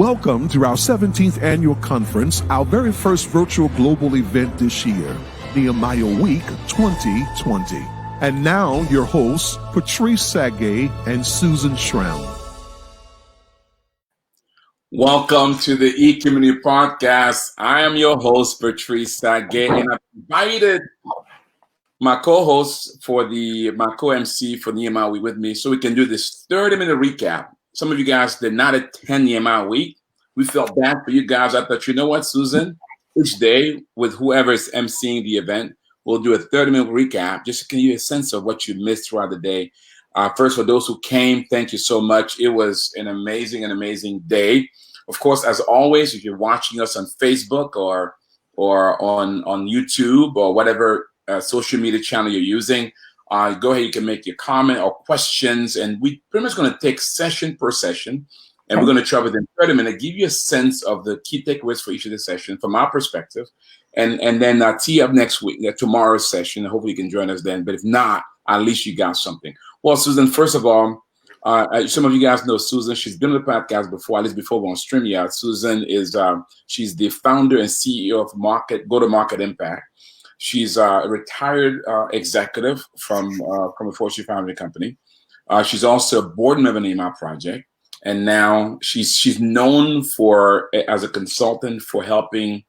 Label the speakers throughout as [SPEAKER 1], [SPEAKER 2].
[SPEAKER 1] Welcome to our 17th annual conference, our very first virtual global event this year, Nehemiah Week 2020. And now your hosts, Patrice, Tsague, and Susan Schramm.
[SPEAKER 2] Welcome to the E-Community Podcast. I am your host, Patrice, Tsague, and I've invited my co-host my co-MC for Nehemiah Week with me so we can do this 30-minute recap. Some of you guys did not attend Nehemiah Week. We felt bad for you guys. I thought, you know what, Susan? Each day with whoever is emceeing the event, we'll do a 30-minute recap just to give you a sense of what you missed throughout the day. First, for those who came, thank you so much. It was an amazing day. Of course, as always, if you're watching us on Facebook or on YouTube or whatever social media channel you're using, go ahead, you can make your comment or questions, and we pretty much going to take session per session, and we're going to try within 30 minutes, give you a sense of the key takeaways for each of the sessions from our perspective, and then tee up next week, tomorrow's session. Hopefully you can join us then, but if not, at least you got something. Well, Susan, first of all, some of you guys know Susan. She's been on the podcast before, at least before we're on StreamYard. Susan is she's the founder and CEO of Go-to-Market Impact. She's a retired executive from a Fortune 500 company. She's also a board member of the Nehemiah Project, and now she's known as a consultant for helping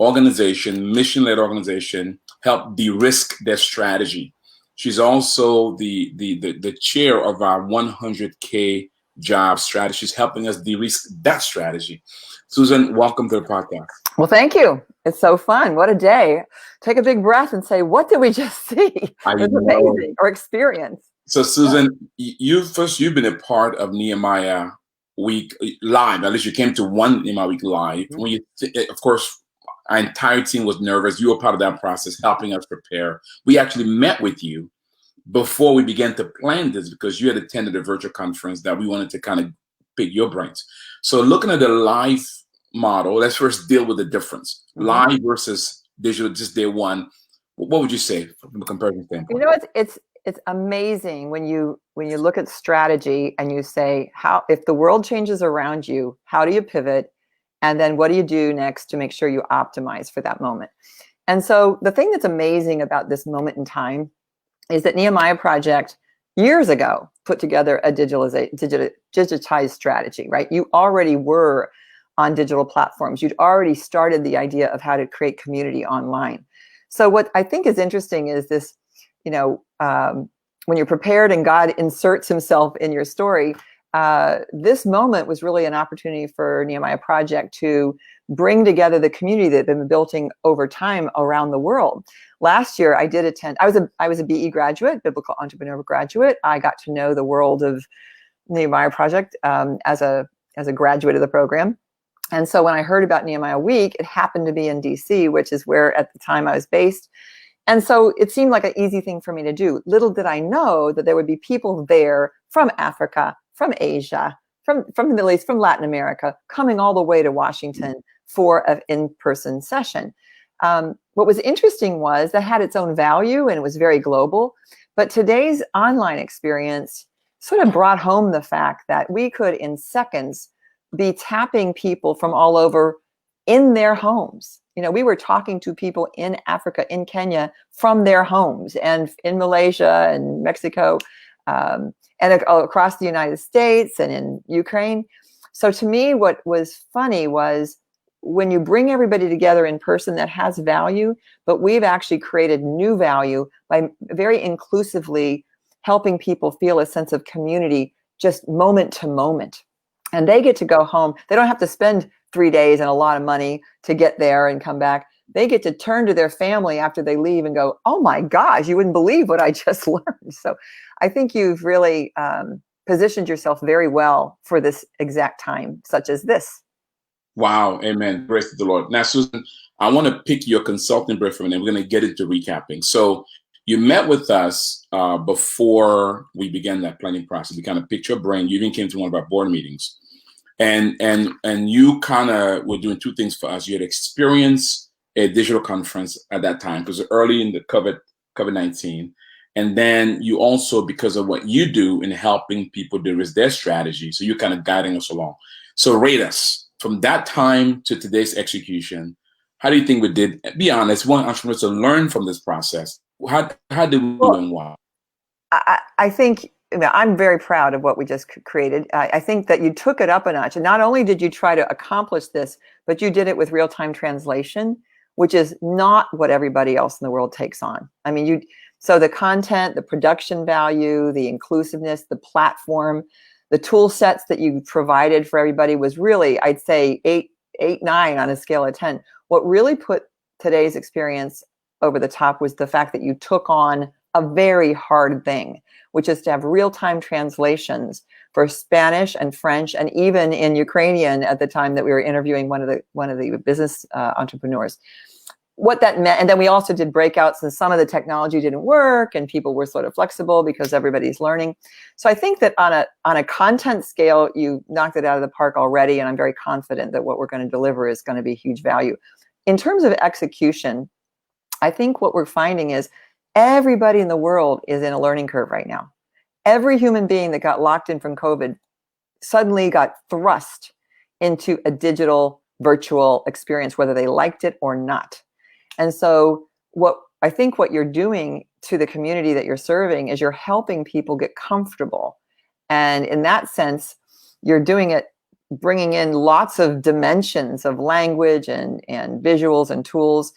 [SPEAKER 2] mission-led organization, help de-risk their strategy. She's also the chair of our 100K job strategy. She's helping us de-risk that strategy. Susan, welcome to the podcast.
[SPEAKER 3] Well, thank you. It's so fun. What a day. Take a big breath and say, what did we just see? It's amazing, or experience.
[SPEAKER 2] So, Susan, you've been a part of Nehemiah Week live. At least you came to one Nehemiah Week live. Mm-hmm. Of course, our entire team was nervous. You were part of that process, helping us prepare. We actually met with you before we began to plan this because you had attended a virtual conference that we wanted to kind of pick your brains. So looking at the live model, let's first deal with the difference. Mm-hmm. Live versus digital, just day one. What would you say from a comparison standpoint?
[SPEAKER 3] You know, it's amazing when you look at strategy and you say, if the world changes around you, how do you pivot? And then what do you do next to make sure you optimize for that moment? And so the thing that's amazing about this moment in time is that Nehemiah Project years ago put together a digitized strategy, right? You already were on digital platforms. You'd already started the idea of how to create community online. So what I think is interesting is this, when you're prepared and God inserts himself in your story, this moment was really an opportunity for Nehemiah Project to bring together the community that had been building over time around the world. Last year, I did attend. I was a BE graduate, Biblical Entrepreneurial graduate. I got to know the world of Nehemiah Project as a graduate of the program. And so when I heard about Nehemiah Week, it happened to be in DC, which is where at the time I was based. And so it seemed like an easy thing for me to do. Little did I know that there would be people there from Africa, from Asia, from the Middle East, from Latin America, coming all the way to Washington for an in-person session. What was interesting was that had its own value and it was very global. But today's online experience sort of brought home the fact that we could, in seconds, be tapping people from all over in their homes. We were talking to people in Africa, in Kenya, from their homes, and in Malaysia and Mexico, and across the United States and in Ukraine. So to me, what was funny was when you bring everybody together in person, that has value, but we've actually created new value by very inclusively helping people feel a sense of community just moment to moment. And they get to go home. They don't have to spend 3 days and a lot of money to get there and come back. They get to turn to their family after they leave and go, oh my gosh, you wouldn't believe what I just learned. So I think you've really positioned yourself very well for this exact time, such as this.
[SPEAKER 2] Wow. Amen. Praise to the Lord. Now, Susan, I want to pick your consulting brain for a minute. We're going to get into recapping. So you met with us before we began that planning process. We kind of picked your brain. You even came to one of our board meetings. And you kind of were doing two things for us. You had experienced a digital conference at that time because early in the COVID-19. And then you also, because of what you do in helping people de-risk their strategy, so you're kind of guiding us along. So rate us from that time to today's execution, how do you think we did? Be honest, one entrepreneur to learn from this process. How did we do and why?
[SPEAKER 3] I think I'm very proud of what we just created. I think that you took it up a notch. And not only did you try to accomplish this, but you did it with real-time translation, which is not what everybody else in the world takes on. I mean, so the content, the production value, the inclusiveness, the platform, the tool sets that you provided for everybody was really, I'd say 8, 9 on a scale of 10. What really put today's experience over the top was the fact that you took on a very hard thing, which is to have real-time translations for Spanish and French, and even in Ukrainian at the time that we were interviewing one of the business entrepreneurs. What that meant, and then we also did breakouts, and some of the technology didn't work, and people were sort of flexible because everybody's learning. So I think that on a content scale, you knocked it out of the park already, and I'm very confident that what we're going to deliver is going to be huge value. In terms of execution, I think what we're finding is everybody in the world is in a learning curve right now. Every human being that got locked in from COVID suddenly got thrust into a digital virtual experience, whether they liked it or not. And so what you're doing to the community that you're serving is you're helping people get comfortable. And in that sense, you're doing it, bringing in lots of dimensions of language and visuals and tools,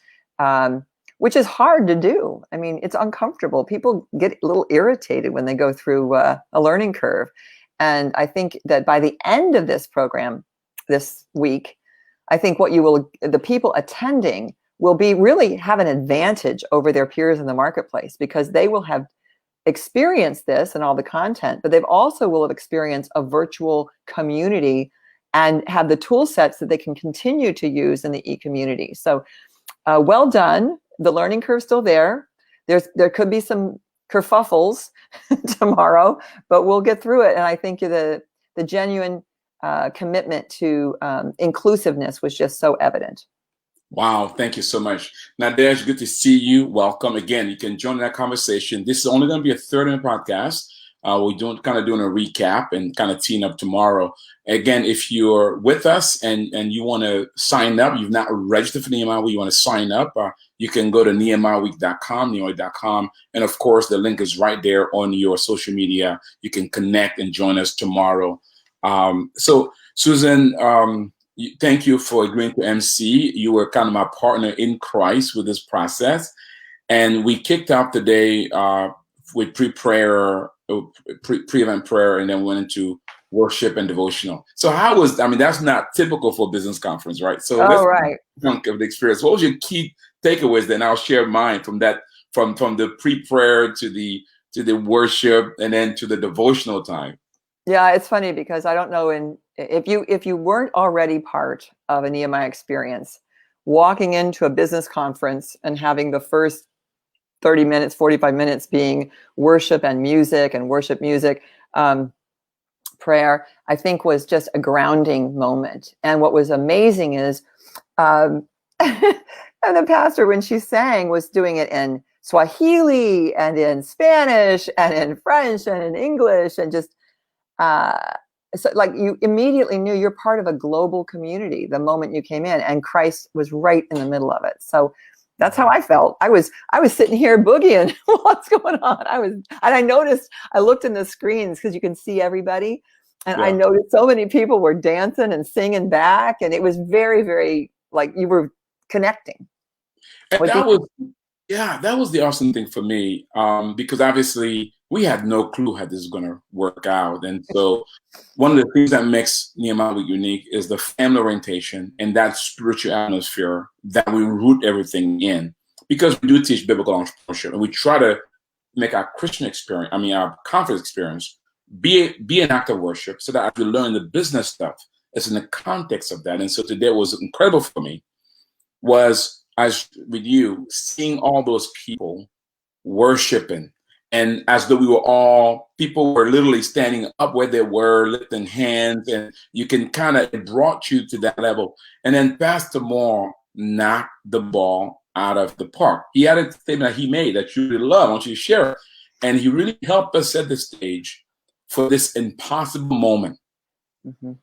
[SPEAKER 3] which is hard to do. I mean, it's uncomfortable. People get a little irritated when they go through a learning curve. And I think that by the end of this program this week, I think the people attending will really have an advantage over their peers in the marketplace, because they will have experienced this and all the content, but they've also will have experienced a virtual community and have the tool sets that they can continue to use in the e-community. So well done. The learning curve's still there. There could be some kerfuffles tomorrow, but we'll get through it. And I think the genuine commitment to inclusiveness was just so evident.
[SPEAKER 2] Wow, thank you so much. Nadej, good to see you. Welcome again. You can join that conversation. This is only going to be a 30-minute podcast. We're doing a recap and kind of teeing up tomorrow. Again, if you're with us and you want to sign up, you've not registered for Nehemiah Week, you want to sign up, you can go to nehemiahweek.com, and of course, the link is right there on your social media. You can connect and join us tomorrow. So, Susan, thank you for agreeing to MC. You were kind of my partner in Christ with this process. And we kicked off the day with pre-event prayer, and then went into worship and devotional. So that's not typical for a business conference, right? So
[SPEAKER 3] right.
[SPEAKER 2] Chunk of the experience. What was your key takeaways? Then I'll share mine from that, from the pre-prayer to the worship and then to the devotional time.
[SPEAKER 3] Yeah, it's funny because I don't know if you weren't already part of a Nehemiah experience, walking into a business conference and having the first 30 minutes, 45 minutes being worship and music and worship music, prayer, I think was just a grounding moment. And what was amazing is, and the pastor, when she sang, was doing it in Swahili and in Spanish and in French and in English, and just so like you immediately knew you're part of a global community the moment you came in, and Christ was right in the middle of it. So that's how I felt. I was sitting here boogieing. What's going on? I noticed, I looked in the screens because you can see everybody. And I noticed so many people were dancing and singing back. And it was very, very, like, you were connecting.
[SPEAKER 2] And that was the awesome thing for me. Because obviously we had no clue how this was going to work out. And so one of the things that makes Nehemiah Week unique is the family orientation and that spiritual atmosphere that we root everything in, because we do teach biblical entrepreneurship, and we try to make our Christian experience, our conference experience, be an act of worship, so that as we learn the business stuff, it's in the context of that. And so today was incredible for me, was as with you, seeing all those people worshiping. And as though people were literally standing up where they were, lifting hands, and you can it brought you to that level. And then Pastor Moore knocked the ball out of the park. He had a statement that he made that you really love. I want you to share it. And he really helped us set the stage for this impossible moment.
[SPEAKER 3] Mm-hmm.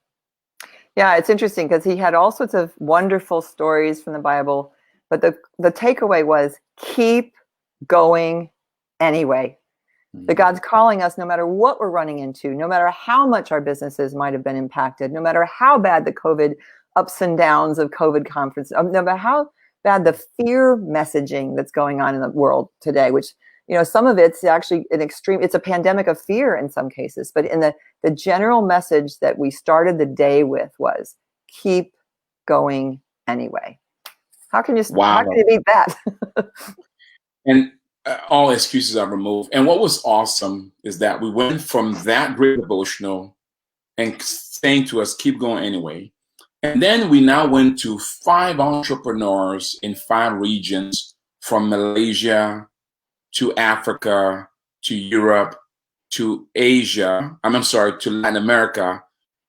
[SPEAKER 3] Yeah, it's interesting because he had all sorts of wonderful stories from the Bible, but the takeaway was keep going anyway. That God's calling us no matter what we're running into, no matter how much our businesses might have been impacted, no matter how bad the COVID ups and downs of COVID conference, no matter how bad the fear messaging that's going on in the world today, which, you know, some of it's actually an extreme, it's a pandemic of fear in some cases, but in the general message that we started the day with was keep going anyway. How can you beat that?
[SPEAKER 2] And all excuses are removed. And what was awesome is that we went from that great devotional and saying to us, keep going anyway. And then we now went to 5 entrepreneurs in 5 regions, from Malaysia to Africa to Europe to Asia. I'm sorry, to Latin America,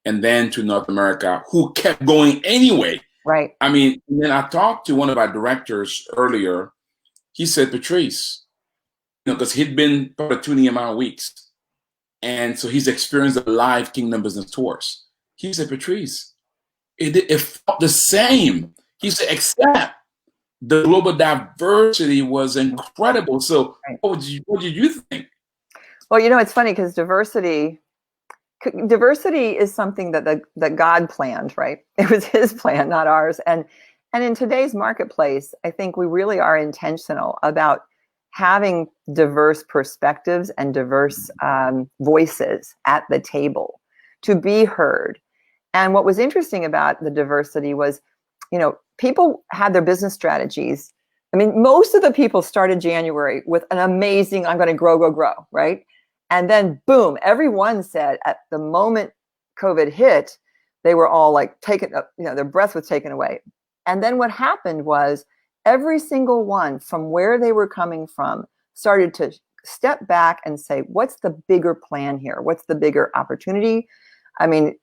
[SPEAKER 2] and then to North America, who kept going anyway.
[SPEAKER 3] Right.
[SPEAKER 2] I mean, and then I talked to one of our directors earlier. He said, Patrice, you know, because he'd been part of 2 Nehemiah weeks. And so he's experienced the live Kingdom Business Tours. He said, Patrice, it felt the same. He said, except the global diversity was incredible. So what did you think?
[SPEAKER 3] Well, you know, it's funny because diversity is something that God planned, right? It was his plan, not ours. And in today's marketplace, I think we really are intentional about having diverse perspectives and diverse voices at the table to be heard. And what was interesting about the diversity was, you know, people had their business strategies. I mean, most of the people started January with an amazing, I'm going to grow, right? And then boom, everyone said at the moment COVID hit, they were all like taken, you know, their breath was taken away. And then what happened was every single one from where they were coming from started to step back and say, what's the bigger plan here? What's the bigger opportunity? I mean,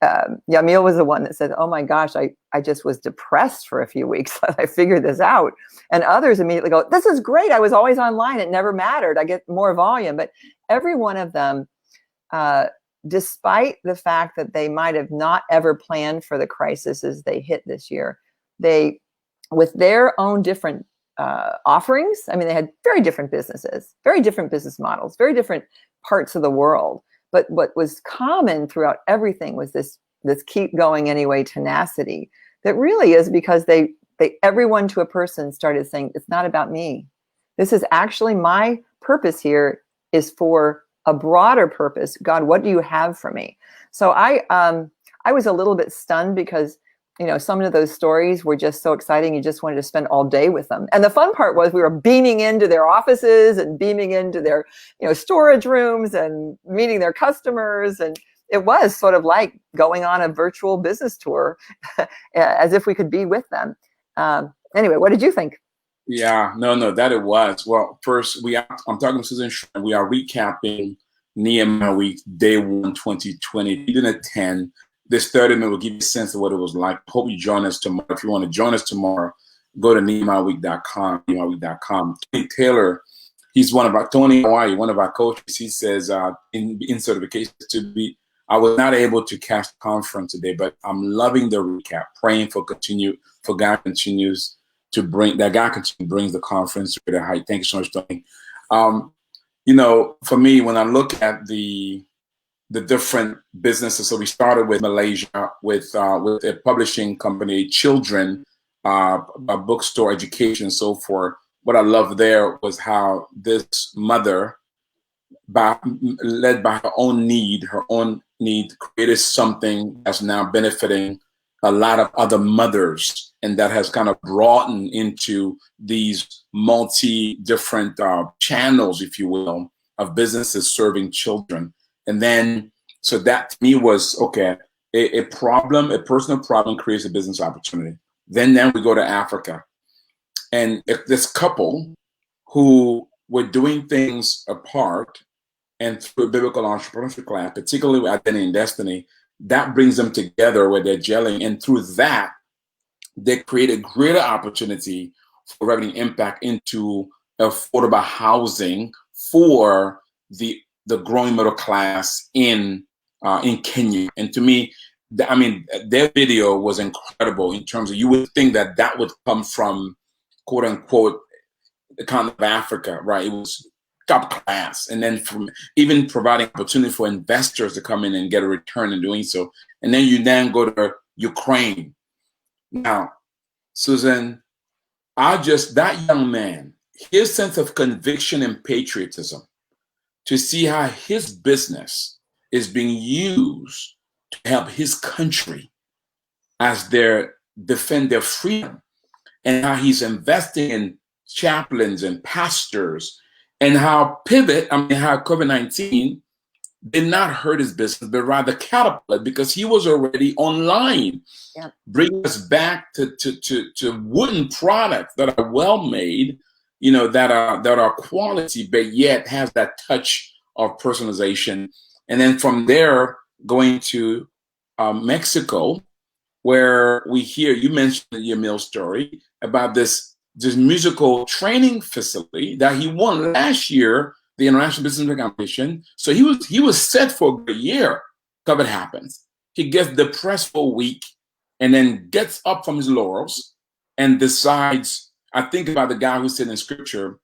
[SPEAKER 3] Yamil was the one that said, oh my gosh, I just was depressed for a few weeks. I figured this out. And others immediately go, this is great. I was always online. It never mattered. I get more volume. But every one of them, despite the fact that they might have not ever planned for the crisis as they hit this year, they, with their own different offerings, I mean, they had very different businesses, very different business models, very different parts of the world. But what was common throughout everything was this keep going anyway tenacity that really is because they everyone to a person started saying, it's not about me. This is actually my purpose here is for a broader purpose. God, what do you have for me? So I was a little bit stunned because, you know, some of those stories were just so exciting. You just wanted to spend all day with them. And the fun part was we were beaming into their offices and beaming into their, you know, storage rooms and meeting their customers. And it was sort of like going on a virtual business tour as if we could be with them. Anyway, what did you think?
[SPEAKER 2] Yeah, no, that it was. Well, first, I'm talking to Susan Schramm. We are recapping Nehemiah Week, Day 1, 2020. If you didn't attend, this 30 minute will give you a sense of what it was like. Hope you join us tomorrow. If you want to join us tomorrow, go to NehemiahWeek.com, NehemiahWeek.com. Tony Taylor, he's Tony Hawaii, one of our coaches. He says in certification I was not able to catch the conference today, but I'm loving the recap, praying for God continues to brings the conference to the height. Thank you so much, Tony. You know, for me, when I look at the different businesses, so we started with Malaysia with a publishing company, children, a bookstore, education, and so forth. What I loved there was how this mother, led by her own need, created something that's now benefiting a lot of other mothers, and that has kind of broadened into these different channels, if you will, of businesses serving children. And then, so that to me was, okay, a personal problem creates a business opportunity. Then we go to Africa. And if this couple who were doing things apart and through a biblical entrepreneurship class, particularly with Identity and Destiny, that brings them together where they're gelling. And through that, they create a greater opportunity for revenue impact into affordable housing for the growing middle class in Kenya. And to me, I mean, their video was incredible in terms of, you would think that that would come from, quote unquote, the continent of Africa, right? It was top class. And then from even providing opportunity for investors to come in and get a return in doing so. And then you then go to Ukraine. Now, Susan, that young man, his sense of conviction and patriotism, to see how his business is being used to help his country as they defend their freedom, and how he's investing in chaplains and pastors, and how how COVID-19 did not hurt his business, but rather catapulted, because he was already online.
[SPEAKER 3] Yeah.
[SPEAKER 2] Bring us back to wooden products that are well made, that are quality, but yet has that touch of personalization. And then from there, going to Mexico, where you mentioned in your meal story about this musical training facility that he won last year, the International Business Competition. So he was set for a good year. COVID happens. He gets depressed for a week, and then gets up from his laurels and decides, I think about the guy who said in scripture,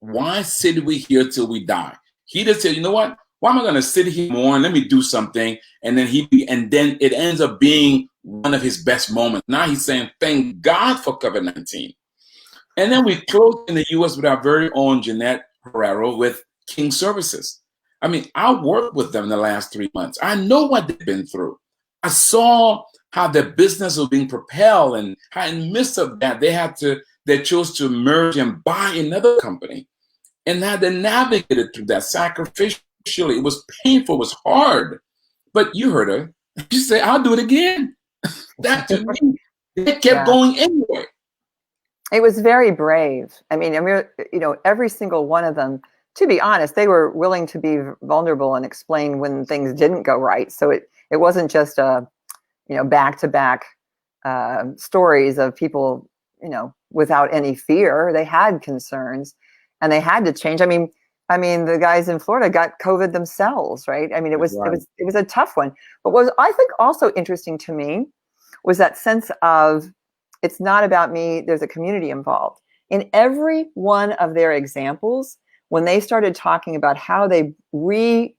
[SPEAKER 2] why sit we here till we die? He just said, you know what? Why am I going to sit here more and let me do something? And then it ends up being one of his best moments. Now he's saying, thank God for COVID-19. And then we close in the U.S. with our very own Jeanette Herrero with King Services. I mean, I worked with them in the last 3 months. I know what they've been through. I saw how their business was being propelled, and how in the midst of that, they chose to merge and buy another company. And how they navigated through that sacrificially. It was painful, it was hard. But you heard her. She said, I'll do it again. That to me, they kept going anyway.
[SPEAKER 3] It was very brave. I mean, every single one of them, to be honest, they were willing to be vulnerable and explain when things didn't go right. So it wasn't just back-to-back stories of people, without any fear. They had concerns, and they had to change. I mean, the guys in Florida got COVID themselves, right? I mean, it was a tough one. But what was, I think, also interesting to me was that sense of, it's not about me, there's a community involved. In every one of their examples, when they started talking about how they reimagined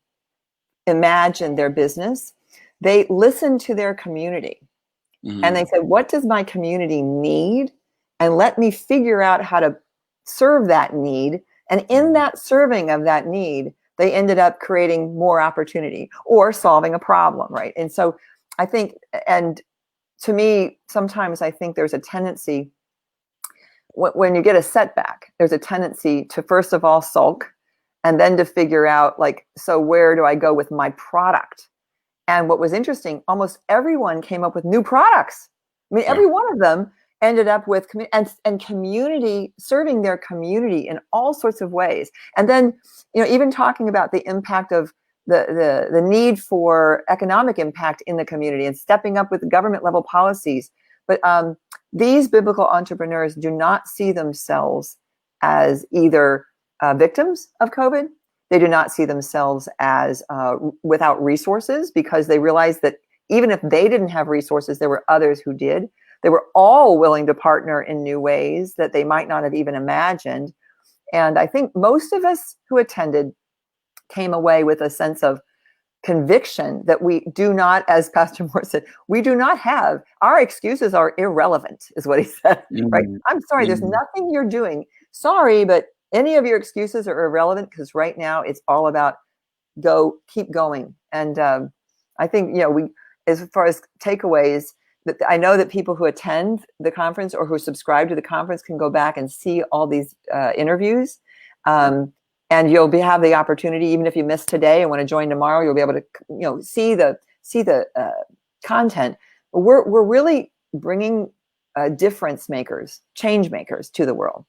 [SPEAKER 3] their business, they listened to their community. Mm-hmm. And they said, what does my community need? And let me figure out how to serve that need. And in that serving of that need, they ended up creating more opportunity or solving a problem, right? And so I think, and to me, sometimes I think there's a tendency, when you get a setback, there's a tendency to first of all sulk, and then to figure out, like, so where do I go with my product? And what was interesting, almost everyone came up with new products. I mean, every one of them ended up with community, serving their community in all sorts of ways. And then, even talking about the impact of the need for economic impact in the community and stepping up with government level policies. But these biblical entrepreneurs do not see themselves as either victims of COVID. They do not see themselves as without resources, because they realize that even if they didn't have resources, there were others who did. They were all willing to partner in new ways that they might not have even imagined. And I think most of us who attended came away with a sense of conviction that we do not, as Pastor Moore said, we do not have, our excuses are irrelevant, is what he said, right? I'm sorry, there's nothing you're doing. Sorry, but any of your excuses are irrelevant, because right now it's all about keep going. And I think, as far as takeaways, that I know that people who attend the conference or who subscribe to the conference can go back and see all these interviews. And you'll have the opportunity, even if you missed today and want to join tomorrow, you'll be able to, see the content. We're really bringing difference makers, change makers to the world.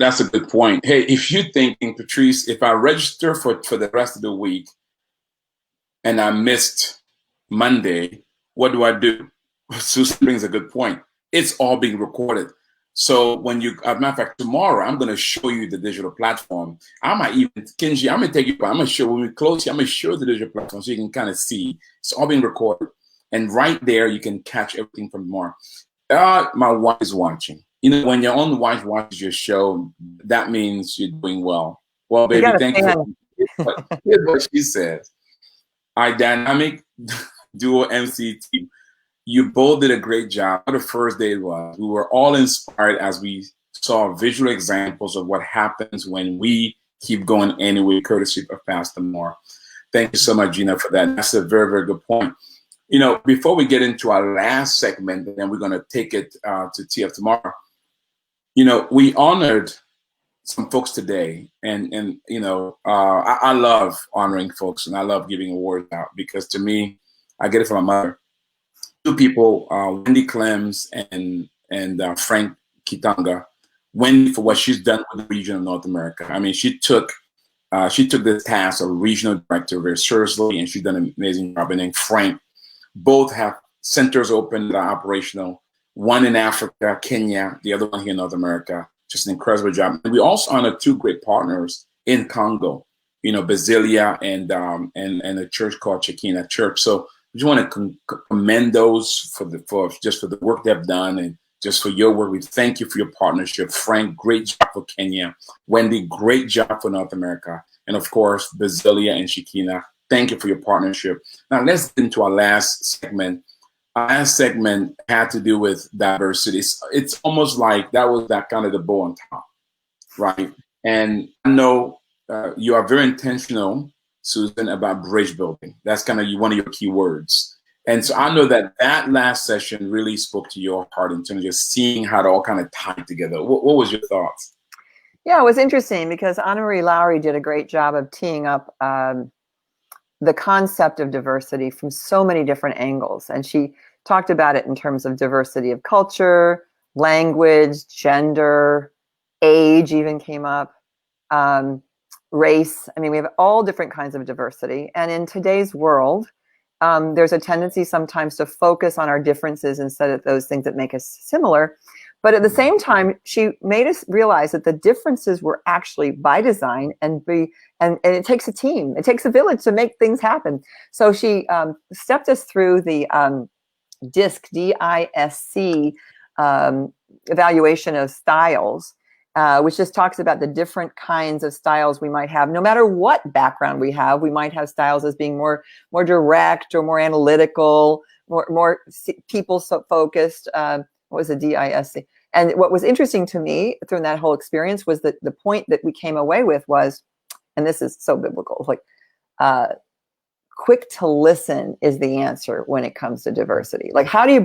[SPEAKER 2] That's a good point. Hey, if you're thinking, Patrice, if I register for the rest of the week and I missed Monday, what do I do? Susan brings a good point. It's all being recorded. So when you, as a matter of fact, tomorrow I'm going to show you the digital platform. I might even, Kenji, I'm going to take you, I'm going to show, when we close here, I'm going to show the digital platform so you can kind of see. It's all being recorded. And right there, you can catch everything from tomorrow. My wife is watching. You know, when your own wife watches your show, that means you're doing well. Well,
[SPEAKER 3] You
[SPEAKER 2] baby,
[SPEAKER 3] got a
[SPEAKER 2] thank you.
[SPEAKER 3] fan.
[SPEAKER 2] But here's what she says. Our dynamic duo MC team, you both did a great job. The first day was, we were all inspired as we saw visual examples of what happens when we keep going anyway, courtesy of Pastor Moore. Thank you so much, Gina, for that. That's a very, very good point. You know, before we get into our last segment, and then we're going to take it to TF tomorrow. You know, we honored some folks today, and you know, I love honoring folks, and I love giving awards out because to me, I get it from my mother. Two people, Wendy Clems and Frank Kitanga. Wendy for what she's done with the region of North America. I mean, she took this task of regional director very seriously, and she's done an amazing job. And then Frank, both have centers open that are operational. One in Africa, Kenya, the other one here in North America. Just an incredible job. And we also honor two great partners in Congo. You know, Basilia and a church called Shekinah Church. So I just want to commend those for the work they've done and just for your work. We thank you for your partnership. Frank, great job for Kenya. Wendy, great job for North America. And of course, Basilia and Shekinah, thank you for your partnership. Now let's get into our last segment. Our last segment had to do with diversity. It's almost like that was that kind of the bow on top, right? And I know you are very intentional, Susan, about bridge building. That's kind of one of your key words. And so I know that last session really spoke to your heart in terms of just seeing how it all kind of tied together. What was your thoughts?
[SPEAKER 3] Yeah, it was interesting because Anna Marie Lowry did a great job of teeing up the concept of diversity from so many different angles. And she talked about it in terms of diversity of culture, language, gender, age even came up, race. I mean, we have all different kinds of diversity. And in today's world, there's a tendency sometimes to focus on our differences instead of those things that make us similar. But at the same time, she made us realize that the differences were actually by design and it takes a team. It takes a village to make things happen. So she stepped us through the DISC, D-I-S-C, evaluation of styles, which just talks about the different kinds of styles we might have. No matter what background we have, we might have styles as being more direct or more analytical, more people focused. What was the DISC? And what was interesting to me through that whole experience was that the point that we came away with was, and this is so biblical, like quick to listen is the answer when it comes to diversity. Like how do you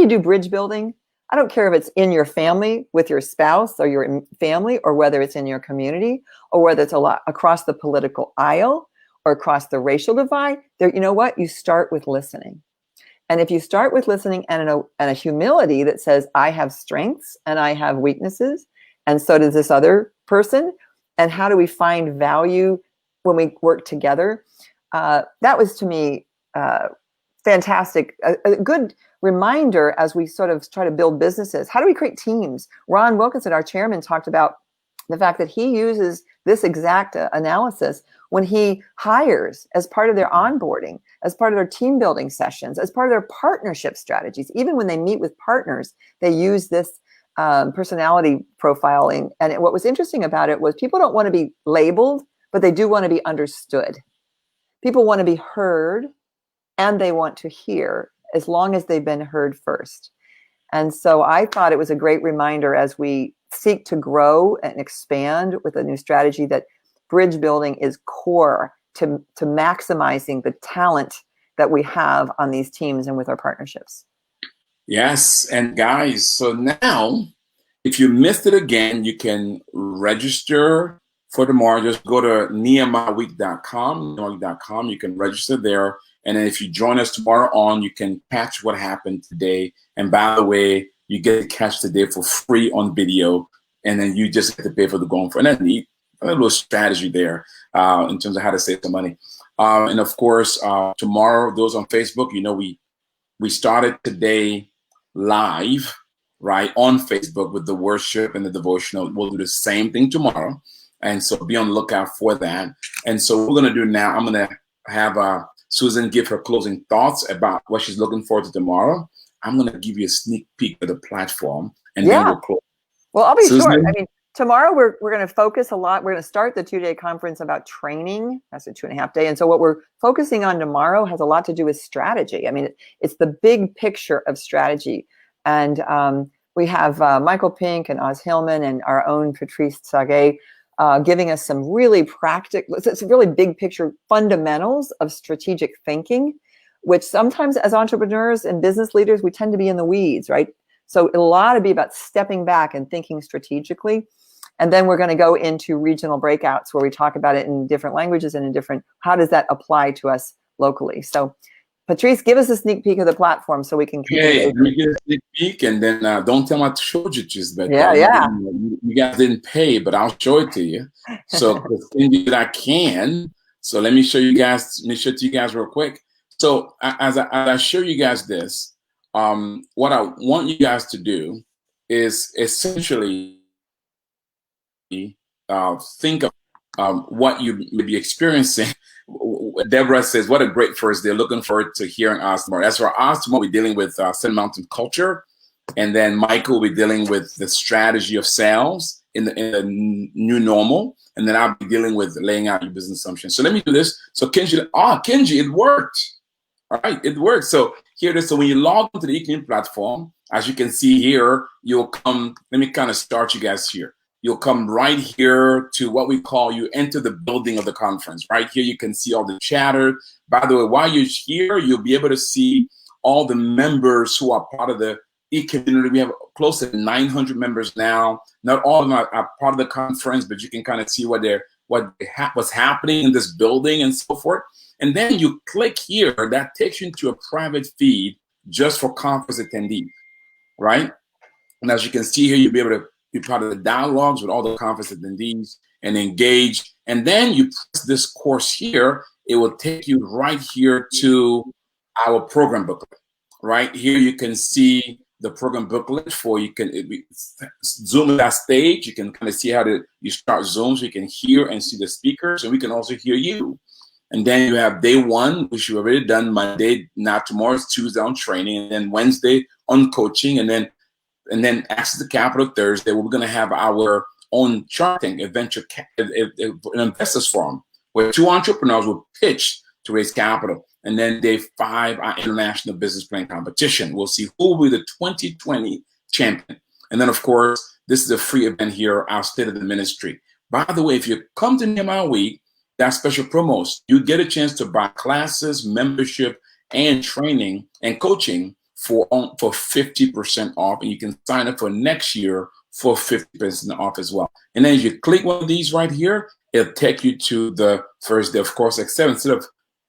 [SPEAKER 3] do bridge building? I don't care if it's in your family with your spouse or your family, or whether it's in your community, or whether it's a lot across the political aisle or across the racial divide. There, you know what? You start with listening. And if you start with listening and a humility that says, I have strengths and I have weaknesses, and so does this other person, and how do we find value when we work together? That was, to me, fantastic. A good reminder as we sort of try to build businesses. How do we create teams? Ron Wilkinson, our chairman, talked about the fact that he uses this exact analysis when he hires as part of their onboarding, as part of their team building sessions, as part of their partnership strategies. Even when they meet with partners, they use this personality profiling. And what was interesting about it was people don't want to be labeled, but they do want to be understood. People want to be heard, and they want to hear as long as they've been heard first. And so I thought it was a great reminder as we seek to grow and expand with a new strategy that bridge building is core to maximizing the talent that we have on these teams and with our partnerships.
[SPEAKER 2] Yes, and guys, so now if you missed it again, you can register for tomorrow. Just go to nehemiahweek.com. You can register there. And then if you join us tomorrow on, you can catch what happened today. And by the way, you get to catch today for free on video. And then you just get to pay for the going for. And then a little strategy there in terms of how to save some money. And of course, tomorrow, those on Facebook, you know, we started today live, right, on Facebook with the worship and the devotional. We'll do the same thing tomorrow. And so be on the lookout for that. And so what we're going to do now, I'm going to have Susan give her closing thoughts about what she's looking forward to tomorrow. I'm going to give you a sneak peek of the platform, and then we'll close.
[SPEAKER 3] Well, I'll be
[SPEAKER 2] Susan?
[SPEAKER 3] short. I mean, tomorrow we're going to focus a lot. We're going to start the 2-day conference about training. That's a 2.5 day. And so what we're focusing on tomorrow has a lot to do with strategy. I mean, it's the big picture of strategy. And we have Michael Pink and Oz Hillman and our own Patrice Tsague giving us some really practical, it's really big picture fundamentals of strategic thinking, which sometimes as entrepreneurs and business leaders, we tend to be in the weeds, right? So a lot of be about stepping back and thinking strategically. And then we're going to go into regional breakouts where we talk about it in different languages and in different, how does that apply to us locally? So Patrice, give us a sneak peek of the platform so we can keep
[SPEAKER 2] let me get a sneak peek, and then don't tell me I showed you just, but you guys didn't pay, but I'll show it to you. So I can. So let me show you guys. Let me show it to you guys real quick. So as I show you guys this, what I want you guys to do is essentially think of what you may be experiencing. Deborah says, what a great first day. Looking forward to hearing us tomorrow. As for us, tomorrow we'll be dealing with Sin Mountain culture. And then Michael will be dealing with the strategy of sales in the new normal. And then I'll be dealing with laying out your business assumptions. So let me do this. So Kenji, Kenji, it worked. All right, it worked. So here it is. So when you log into the eCommunity platform, as you can see here, you'll come, let me kind of start you guys here. You'll come right here to what we call, you enter the building of the conference. Right here, you can see all the chatter. By the way, while you're here, you'll be able to see all the members who are part of the e-community. We have close to 900 members now. Not all of them are part of the conference, but you can kind of see what's happening in this building and so forth. And then you click here, that takes you into a private feed just for conference attendees, right? And as you can see here, you'll be able to be part of the dialogues with all the conference attendees and engage. And then you press this course here, it will take you right here to our program booklet. Right here, you can see the program booklet for, you can zoom in that stage. You can kind of see how you start Zoom so you can hear and see the speakers, and we can also hear you. And then you have day one, which you've already done Monday, not tomorrow, it's Tuesday on training, and then Wednesday on coaching, and then Access to Capital Thursday, where we're going to have our own charting investors forum, where 2 entrepreneurs will pitch to raise capital. And then day 5, our international business plan competition. We'll see who will be the 2020 champion. And then, of course, this is a free event here, our State of the Ministry. By the way, if you come to Nehemiah Week, that special promos, you get a chance to buy classes, membership, and training and coaching for 50% off. And you can sign up for next year for 50% off as well. And then if you click one of these right here, it'll take you to the first day, of course, except instead of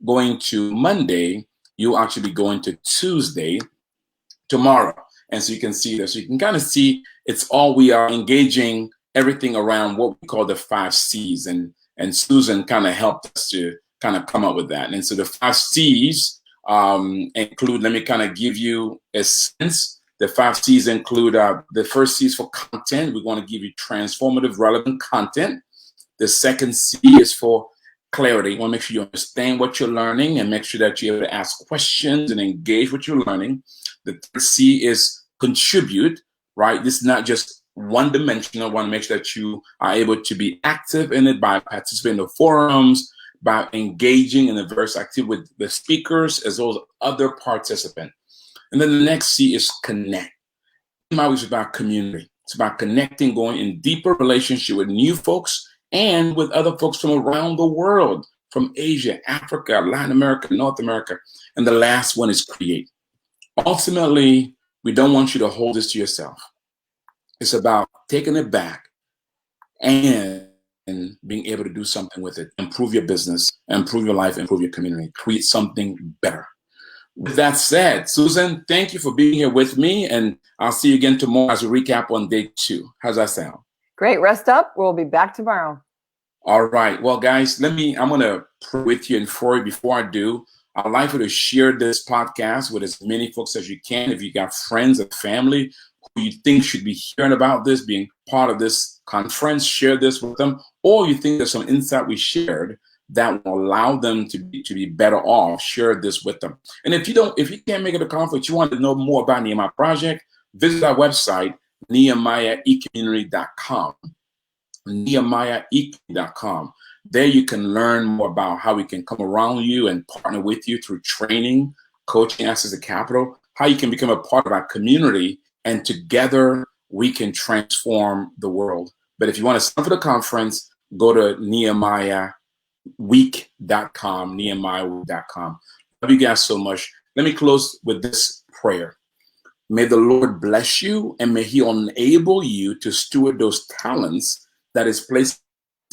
[SPEAKER 2] going to Monday, you'll actually be going to Tuesday tomorrow. And so you can see this. So you can kind of see we are engaging everything around what we call the 5 C's. And Susan kind of helped us to kind of come up with that. And so the 5 C's include, let me kind of give you a sense. The 5 C's include the first C is for content. We want to give you transformative, relevant content. The second C is for clarity. You want to make sure you understand what you're learning and make sure that you're able to ask questions and engage what you're learning. The third C is contribute, right? This is not just one-dimensional. I want to make sure that you are able to be active in it by participating in the forums, by engaging in the various activity with the speakers as well as other participants. And then the next C is connect. It's about community. It's about connecting, going in deeper relationship with new folks and with other folks from around the world, from Asia, Africa, Latin America, North America. And the last one is create. Ultimately, we don't want you to hold this to yourself. It's about taking it back and being able to do something with it, improve your business, improve your life, improve your community, create something better. With that said, Susan, thank you for being here with me, and I'll see you again tomorrow as a recap on day 2. How's that sound?
[SPEAKER 3] Great. Rest up. We'll be back tomorrow.
[SPEAKER 2] All right. Well, guys, I'm going to pray with you and for you. Before I do, I'd like you to share this podcast with as many folks as you can. If you got friends and family you think should be hearing about this, being part of this conference, share this with them. Or you think there's some insight we shared that will allow them to be better off, share this with them. And if you can't make it a conference, you want to know more about Nehemiah Project, visit our website, nehemiahecommunity.com. nehemiahecommunity.com. There you can learn more about how we can come around you and partner with you through training, coaching, access to capital, how you can become a part of our community, and together we can transform the world. But if you want to sign up for the conference, go to nehemiahweek.com, nehemiahweek.com. Love you guys so much. Let me close with this prayer. May the Lord bless you, and may he enable you to steward those talents that is placed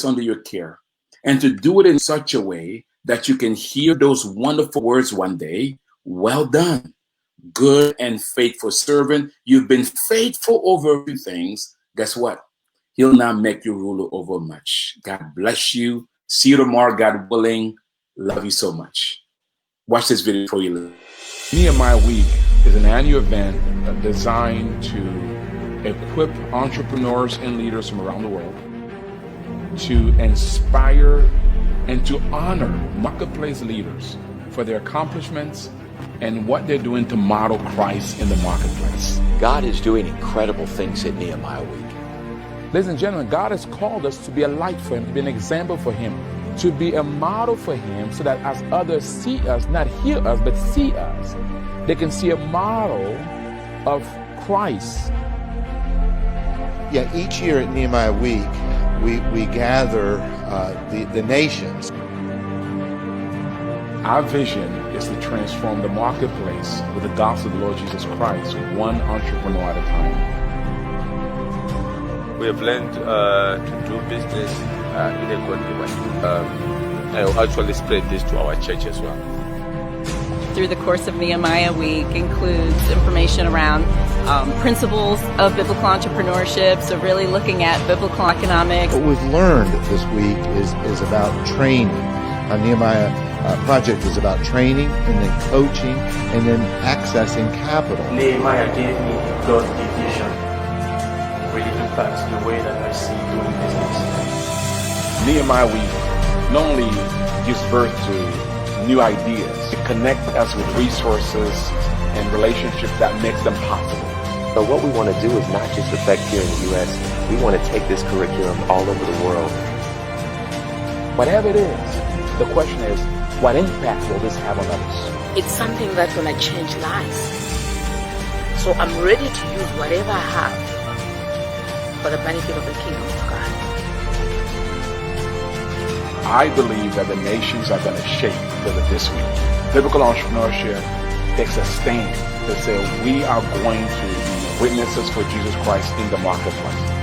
[SPEAKER 2] under your care, and to do it in such a way that you can hear those wonderful words one day. Well done, good and faithful servant. You've been faithful over a few things. Guess what? He'll now make you ruler over much. God bless you. See you tomorrow, God willing. Love you so much. Watch this video before you leave. Nehemiah Week is an annual event designed to equip entrepreneurs and leaders from around the world, to inspire and to honor marketplace leaders for their accomplishments and what they're doing to model Christ in the marketplace.
[SPEAKER 4] God is doing incredible things at Nehemiah Week.
[SPEAKER 2] Ladies and gentlemen, God has called us to be a light for him, to be an example for him, to be a model for him, so that as others see us, not hear us, but see us, they can see a model of Christ.
[SPEAKER 5] Yeah, each year at Nehemiah Week, we gather the nations.
[SPEAKER 2] Our vision is to transform the marketplace with the gospel of the Lord Jesus Christ, one entrepreneur at a time.
[SPEAKER 6] We have learned to do business in a godly way. I'll actually spread this to our church as well.
[SPEAKER 7] Through the course of Nehemiah Week includes information around principles of biblical entrepreneurship, so really looking at biblical economics.
[SPEAKER 5] What we've learned this week is about training. Nehemiah Project is about training and then coaching and then accessing capital.
[SPEAKER 8] Nehemiah gave me a godly vision. Really impacts the way that I see doing business.
[SPEAKER 2] Nehemiah Week not only gives birth to new ideas, it connects us with resources and relationships that makes them possible.
[SPEAKER 4] So what we want to do is not just affect here in the U.S., we want to take this curriculum all over the world.
[SPEAKER 2] Whatever it is, the question is, what impact will this have on others?
[SPEAKER 9] It's something that's going to change lives. So I'm ready to use whatever I have for the benefit of the kingdom of God.
[SPEAKER 2] I believe that the nations are going to shake because of this week. Biblical entrepreneurship takes a stand to say we are going to be witnesses for Jesus Christ in the marketplace.